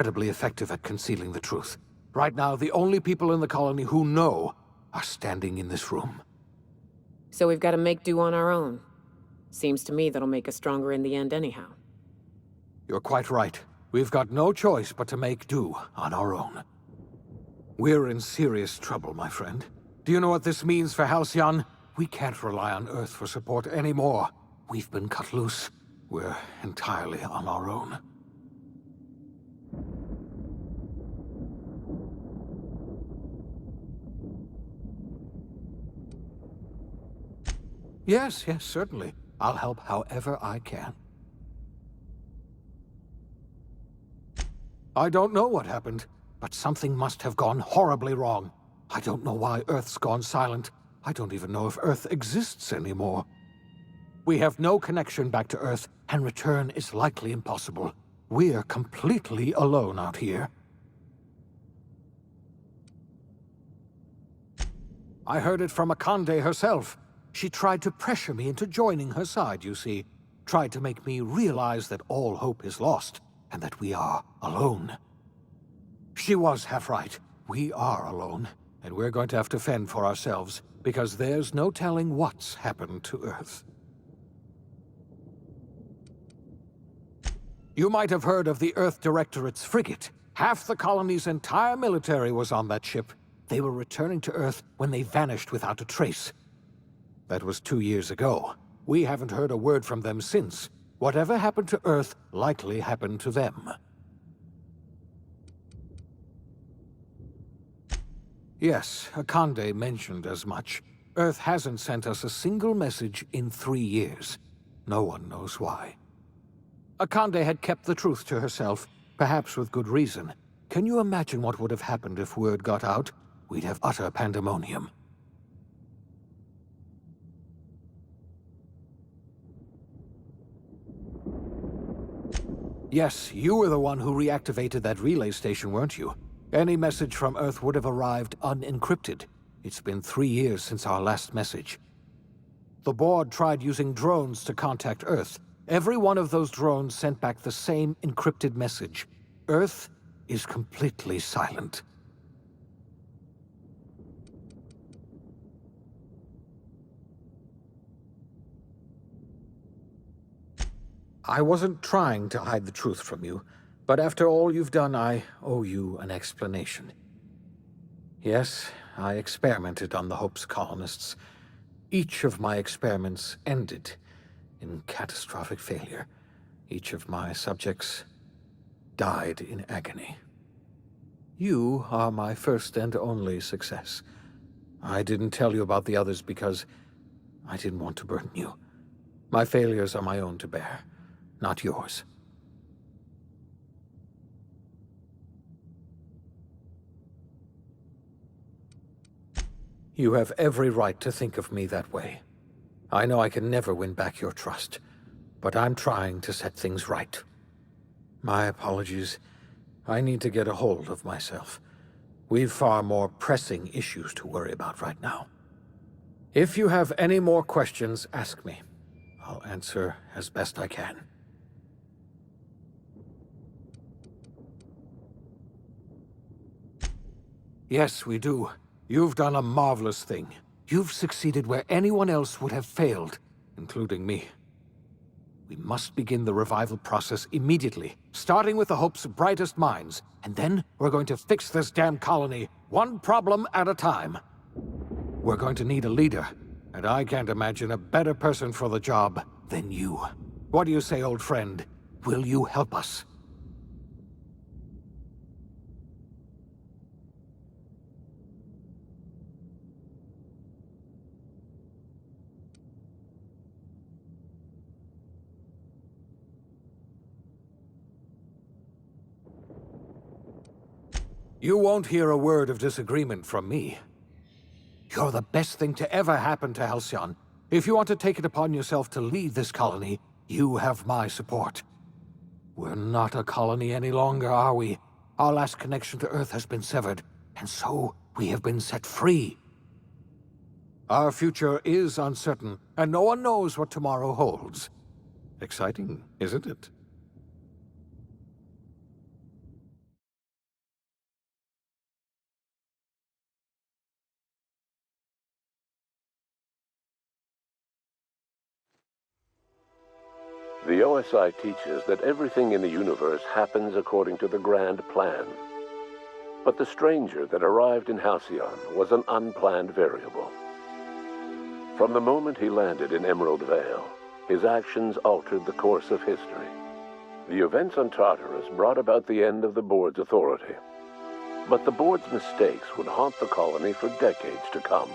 incredibly effective at concealing the truth. Right now, the only people in the colony who know are standing in this room. So we've got to make do on our own. Seems to me that'll make us stronger in the end anyhow. You're quite right. We've got no choice but to make do on our own. We're in serious trouble, my friend. Do you know what this means for Halcyon? We can't rely on Earth for support anymore. We've been cut loose. We're entirely on our own. Yes, certainly. I'll help however I can. I don't know what happened, but something must have gone horribly wrong. I don't know why Earth's gone silent. I don't even know if Earth exists anymore. We have no connection back to Earth, and return is likely impossible. We're completely alone out here. I heard it from Akande herself. She tried to pressure me into joining her side, you see. Tried to make me realize that all hope is lost, and that we are alone. She was half right. We are alone, and we're going to have to fend for ourselves, because there's no telling what's happened to Earth. You might have heard of the Earth Directorate's frigate. Half the colony's entire military was on that ship. They were returning to Earth when they vanished without a trace. That was 2 years ago. We haven't heard a word from them since. Whatever happened to Earth likely happened to them. Yes, Akande mentioned as much. Earth hasn't sent us a single message in 3 years. No one knows why. Akande had kept the truth to herself, perhaps with good reason. Can you imagine what would have happened if word got out? We'd have utter pandemonium. Yes, you were the one who reactivated that relay station, weren't you? Any message from Earth would have arrived unencrypted. It's been 3 years since our last message. The board tried using drones to contact Earth. Every one of those drones sent back the same encrypted message. Earth is completely silent. I wasn't trying to hide the truth from you, but after all you've done, I owe you an explanation. Yes, I experimented on the Hope's colonists. Each of my experiments ended in catastrophic failure. Each of my subjects died in agony. You are my first and only success. I didn't tell you about the others because I didn't want to burden you. My failures are my own to bear, not yours. You have every right to think of me that way. I know I can never win back your trust, but I'm trying to set things right. My apologies. I need to get a hold of myself. We've far more pressing issues to worry about right now. If you have any more questions, ask me. I'll answer as best I can. Yes, we do. You've done a marvelous thing. You've succeeded where anyone else would have failed, including me. We must begin the revival process immediately, starting with the Hope's brightest minds, and then we're going to fix this damn colony, one problem at a time. We're going to need a leader, and I can't imagine a better person for the job than you. What do you say, old friend? Will you help us? You won't hear a word of disagreement from me. You're the best thing to ever happen to Halcyon. If you want to take it upon yourself to lead this colony, you have my support. We're not a colony any longer, are we? Our last connection to Earth has been severed, and so we have been set free. Our future is uncertain, and no one knows what tomorrow holds. Exciting, isn't it? The OSI teaches that everything in the universe happens according to the grand plan. But the stranger that arrived in Halcyon was an unplanned variable. From the moment he landed in Emerald Vale, his actions altered the course of history. The events on Tartarus brought about the end of the board's authority. But the board's mistakes would haunt the colony for decades to come.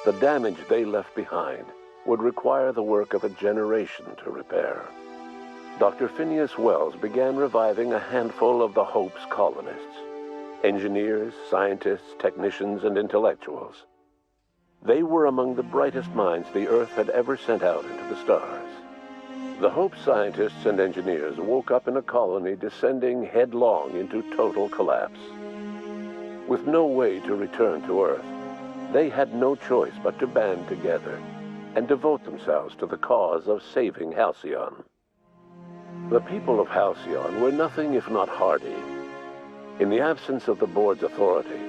The damage they left behind would require the work of a generation to repair. Dr. Phineas Wells began reviving a handful of the Hope's colonists. Engineers, scientists, technicians, and intellectuals. They were among the brightest minds the Earth had ever sent out into the stars. The Hope scientists and engineers woke up in a colony descending headlong into total collapse. With no way to return to Earth, they had no choice but to band together and devote themselves to the cause of saving Halcyon. The people of Halcyon were nothing if not hardy. In the absence of the board's authority,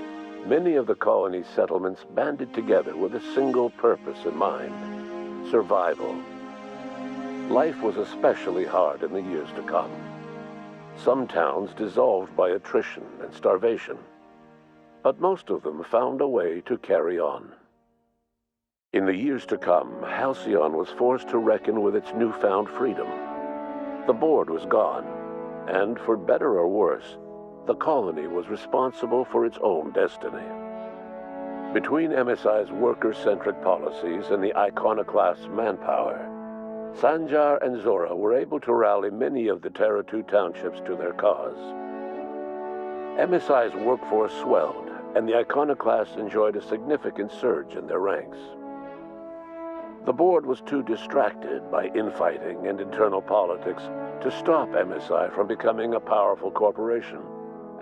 many of the colony's settlements banded together with a single purpose in mind: survival. Life was especially hard in the years to come. Some towns dissolved by attrition and starvation, but most of them found a way to carry on. In the years to come, Halcyon was forced to reckon with its newfound freedom. The board was gone, and for better or worse, the colony was responsible for its own destiny. Between MSI's worker-centric policies and the iconoclast's manpower, Sanjar and Zora were able to rally many of the Terra 2 townships to their cause. MSI's workforce swelled, and the iconoclasts enjoyed a significant surge in their ranks. The board was too distracted by infighting and internal politics to stop MSI from becoming a powerful corporation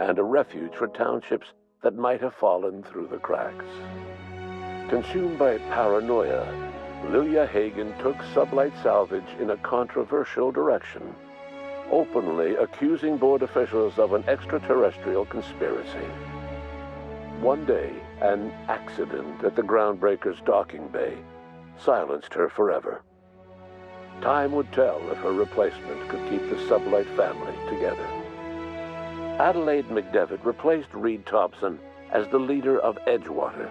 and a refuge for townships that might have fallen through the cracks. Consumed by paranoia, Lilia Hagen took Sublight Salvage in a controversial direction, openly accusing board officials of an extraterrestrial conspiracy. One day, an accident at the Groundbreaker's docking bay silenced her forever. Time would tell if her replacement could keep the Sublight family together. Adelaide McDevitt replaced Reed Thompson as the leader of Edgewater.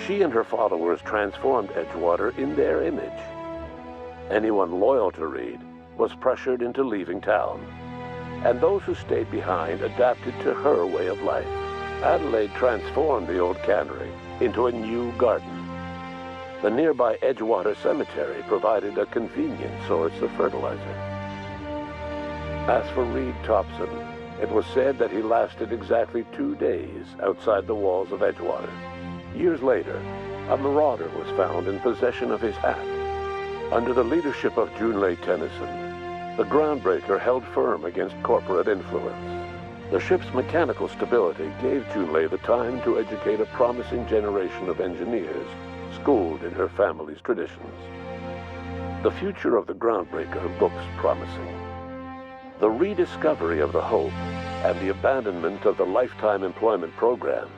She and her followers transformed Edgewater in their image. Anyone loyal to Reed was pressured into leaving town, and those who stayed behind adapted to her way of life. Adelaide transformed the old cannery into a new garden. The nearby Edgewater Cemetery provided a convenient source of fertilizer. As for Reed Thompson, it was said that he lasted exactly 2 days outside the walls of Edgewater. Years later, a marauder was found in possession of his hat. Under the leadership of Junlei Tennyson, the Groundbreaker held firm against corporate influence. The ship's mechanical stability gave Junlei the time to educate a promising generation of engineers schooled in her family's traditions. The future of the Groundbreaker looks promising. The rediscovery of the Hope and the abandonment of the Lifetime Employment Program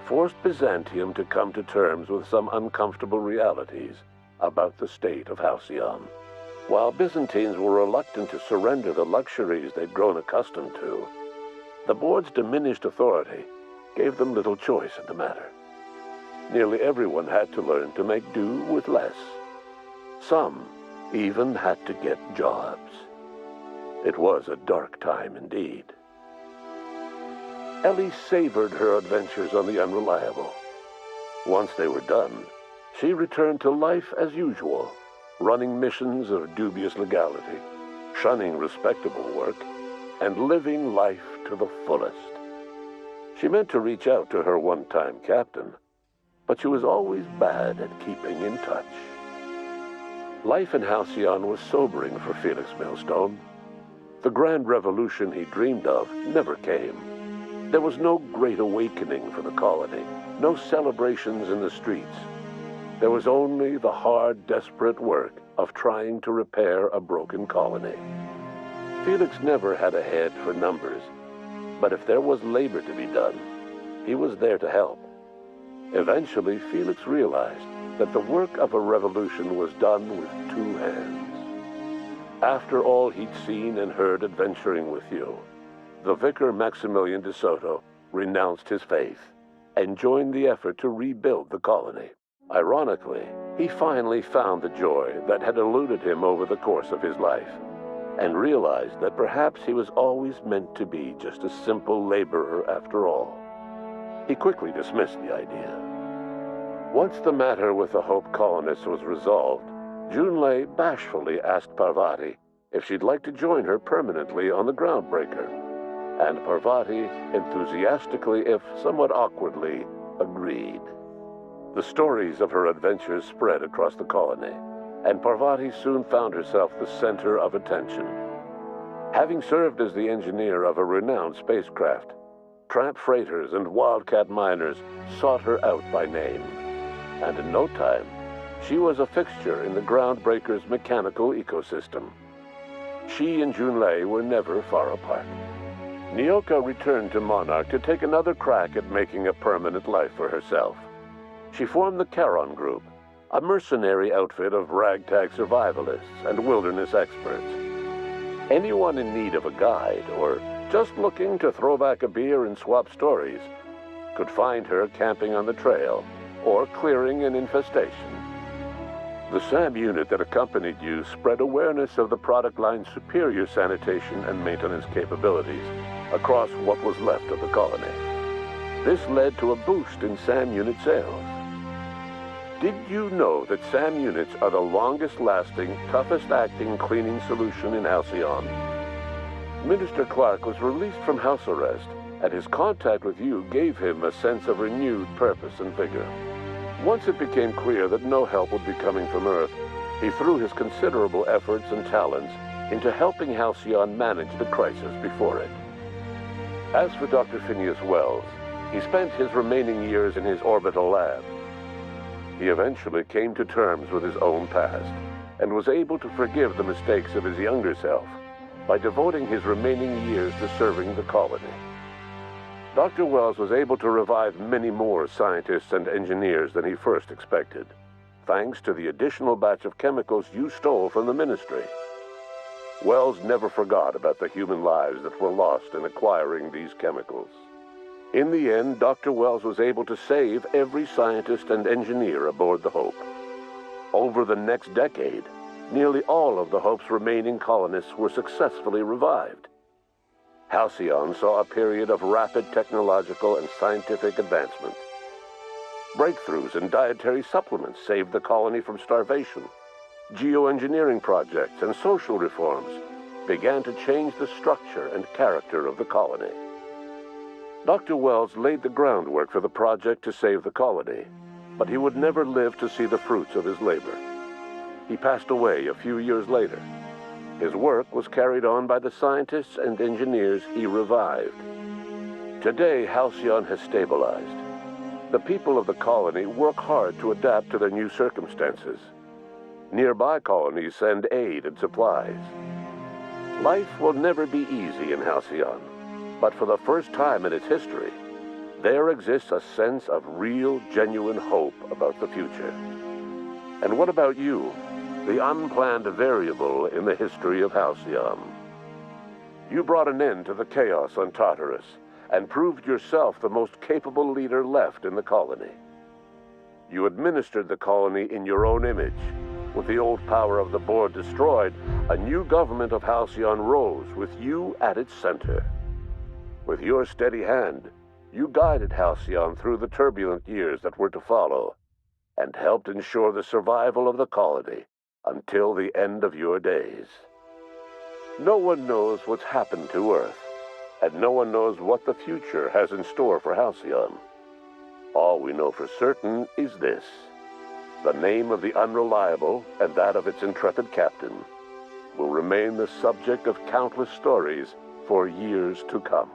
forced Byzantium to come to terms with some uncomfortable realities about the state of Halcyon. While Byzantines were reluctant to surrender the luxuries they'd grown accustomed to, the board's diminished authority gave them little choice in the matter. Nearly everyone had to learn to make do with less. Some even had to get jobs. It was a dark time indeed. Ellie savored her adventures on the Unreliable. Once they were done, she returned to life as usual, running missions of dubious legality, shunning respectable work, and living life to the fullest. She meant to reach out to her one-time captain, but she was always bad at keeping in touch. Life in Halcyon was sobering for Felix Millstone. The grand revolution he dreamed of never came. There was no great awakening for the colony, no celebrations in the streets. There was only the hard, desperate work of trying to repair a broken colony. Felix never had a head for numbers, but if there was labor to be done, he was there to help. Eventually, Felix realized that the work of a revolution was done with 2 hands. After all he'd seen and heard adventuring with you, the vicar Maximilian de Soto renounced his faith and joined the effort to rebuild the colony. Ironically, he finally found the joy that had eluded him over the course of his life, and realized that perhaps he was always meant to be just a simple laborer after all. He quickly dismissed the idea. Once the matter with the Hope colonists was resolved, Junlei bashfully asked Parvati if she'd like to join her permanently on the Groundbreaker, and Parvati enthusiastically, if somewhat awkwardly, agreed. The stories of her adventures spread across the colony, and Parvati soon found herself the center of attention. Having served as the engineer of a renowned spacecraft, tramp freighters and wildcat miners sought her out by name, and in no time, she was a fixture in the Groundbreaker's mechanical ecosystem. She and Junlei were never far apart. Nyoka returned to Monarch to take another crack at making a permanent life for herself. She formed the Charon Group, a mercenary outfit of ragtag survivalists and wilderness experts. Anyone in need of a guide or just looking to throw back a beer and swap stories could find her camping on the trail or clearing an infestation. The SAM unit that accompanied you spread awareness of the product line's superior sanitation and maintenance capabilities across what was left of the colony. This led to a boost in SAM unit sales. Did you know that SAM units are the longest-lasting, toughest-acting cleaning solution in Halcyon? Minister Clark was released from house arrest, and his contact with you gave him a sense of renewed purpose and vigor. Once it became clear that no help would be coming from Earth, he threw his considerable efforts and talents into helping Halcyon manage the crisis before it. As for Dr. Phineas Wells, he spent his remaining years in his orbital lab. He eventually came to terms with his own past and was able to forgive the mistakes of his younger self by devoting his remaining years to serving the colony. Dr. Wells was able to revive many more scientists and engineers than he first expected, thanks to the additional batch of chemicals you stole from the Ministry. Wells never forgot about the human lives that were lost in acquiring these chemicals. In the end, Dr. Wells was able to save every scientist and engineer aboard the Hope. Over the next decade, nearly all of the Hope's remaining colonists were successfully revived. Halcyon saw a period of rapid technological and scientific advancement. Breakthroughs in dietary supplements saved the colony from starvation. Geoengineering projects and social reforms began to change the structure and character of the colony. Dr. Wells laid the groundwork for the project to save the colony, but he would never live to see the fruits of his labor. He passed away a few years later. His work was carried on by the scientists and engineers he revived. Today, Halcyon has stabilized. The people of the colony work hard to adapt to their new circumstances. Nearby colonies send aid and supplies. Life will never be easy in Halcyon, but for the first time in its history, there exists a sense of real, genuine hope about the future. And what about you? The unplanned variable in the history of Halcyon. You brought an end to the chaos on Tartarus and proved yourself the most capable leader left in the colony. You administered the colony in your own image. With the old power of the board destroyed, a new government of Halcyon rose with you at its center. With your steady hand, you guided Halcyon through the turbulent years that were to follow and helped ensure the survival of the colony until the end of your days. No one knows what's happened to Earth, and no one knows what the future has in store for Halcyon. All we know for certain is this: the name of the Unreliable and that of its intrepid captain will remain the subject of countless stories for years to come.